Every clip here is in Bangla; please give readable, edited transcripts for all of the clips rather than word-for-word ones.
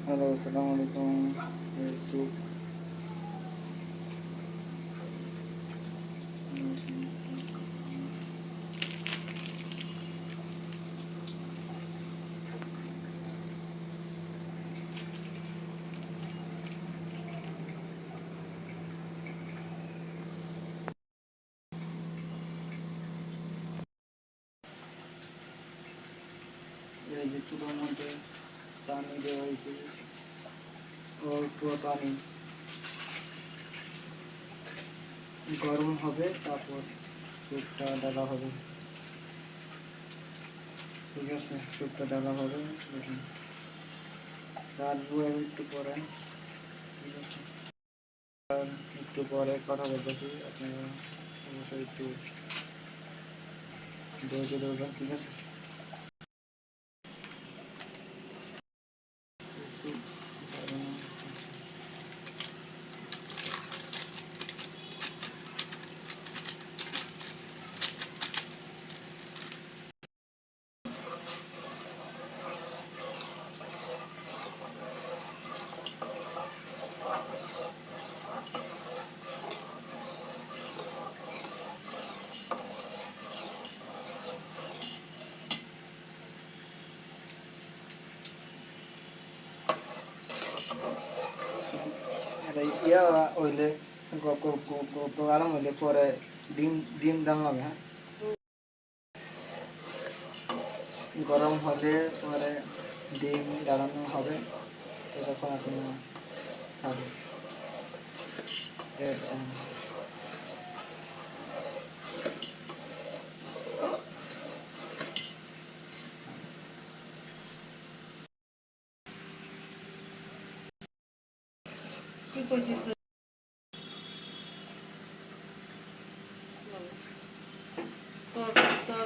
হ্যালো, আসসালামু আলাইকুম। সুপ। এই যে চুলার মধ্যে পানি দেওয়া হয়েছে, অল্প পানি গরম হবে, তারপর স্যুপটা ডালা হবে। ঠিক আছে, স্যুপটা ডালা হবে। দেখুন, রাখবো একটু পরে। ঠিক আছে, আর একটু পরে কথা বলতেছি, আপনারা অবশ্যই একটু ধৈর্য ধরবেন। ঠিক আছে, এটা ইয়া হইলে গরম হইলে পরে ডিম ডিম দাম হবে। হ্যাঁ, গরম হলে পরে ডিম জ্বালানো হবে, তো তখন আপনি খাবেন। কি করছিস? তোর তোর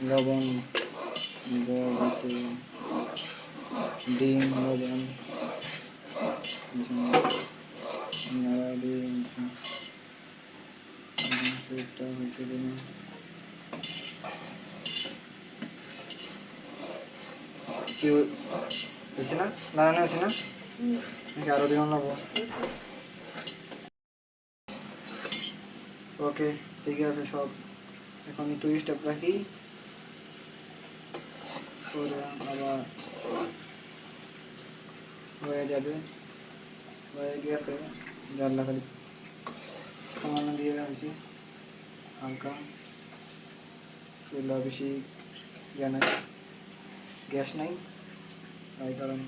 লবণ দেওয়া হয়েছে, ডিম, লবণ, নাড়া দিয়ে স্যুপটা হয়েছে দিন। কি হয়েছে না? নাড়ানো হয়েছে না? নাকি আরো দিন নেবো? ওকে, ঠিক আছে সব। এখন একটু স্টেপ রাখি, করে আবার হয়ে যাবে। হয়ে গেছে, জানলা খালি সামান্য দিয়ে রাখছি হালকা। চুলা বেশি ইয়ে নাই, গ্যাস নাই, তাই কারণ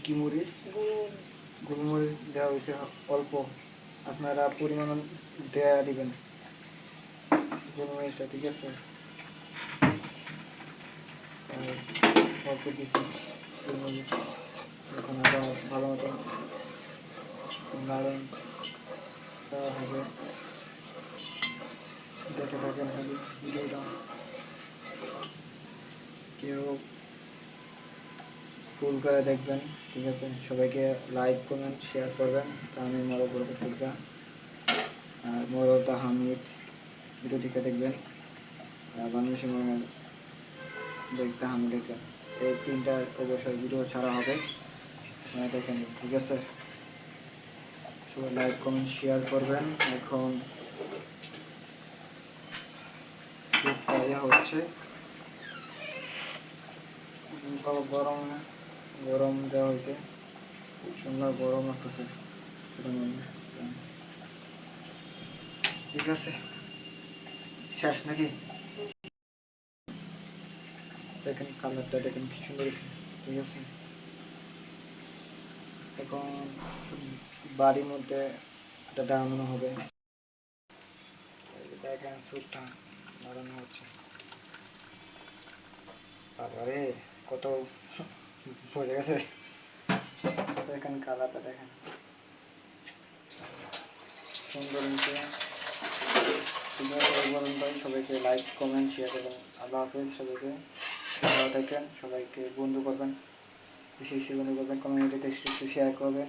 কি মরিচ, গোলমরিচ দেওয়া হয়েছে অল্প, আপনারা পরিমাণ দেওয়া দিবেন গোলমরিচটা। ঠিক আছে, অল্প দিচ্ছি গোলমরিচ। এখন আবার ভালো মতন নাড়ন দেওয়া হবে। দেখে থাকেন খালি ভিডিওটা, কেউ ফুল করে দেখবেন। ঠিক আছে, সবাইকে লাইক কমেন্ট শেয়ার করবেন। আমি মোরগ বলবো ফুলকা, আর মোরগটা হামিদ ভিডিও থেকে দেখবেন, আর বাংলাদেশি মোরগ দেখতে হামিদকে। এই তিনটা অবশ্যই ভিডিও ছাড়া হবে, দেখেন। ঠিক আছে, সবাই লাইক কমেন্ট শেয়ার করবেন। এখন হচ্ছে গরম গরম দেওয়া হয়েছে, সুন্দর গরম লাগতেছে। ঠিক আছে, শেষ নাকি? দেখেন কালারটা, দেখেন কি সুন্দর হয়েছে। ঠিক আছে, এখন বাড়ির মধ্যে এটা ডাঙানো হবে। দেখেন স্যুটটা বাড়ানো হচ্ছে। বাবারে কত পড়ে গেছে। দেখেন কালারটা, দেখেন সুন্দর হয়েছে। সবাইকে লাইক কমেন্ট শেয়ার করবেন। আল্লাহ হাফেজ সবাইকে, ভালো থাকেন। সবাইকে বন্ধু করবেন, বেশি বেশি বন্ধু করবেন, কমিউনিটিতে একটু শেয়ার করবেন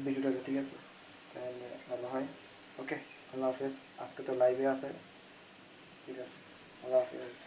ভিডিওটাকে। ঠিক আছে, তাহলে ভালো হয়। ওকে, আল্লাহ হাফেজ। আজকে তো লাইভে আছে। ঠিক আছে, আল্লাহ হাফেজ।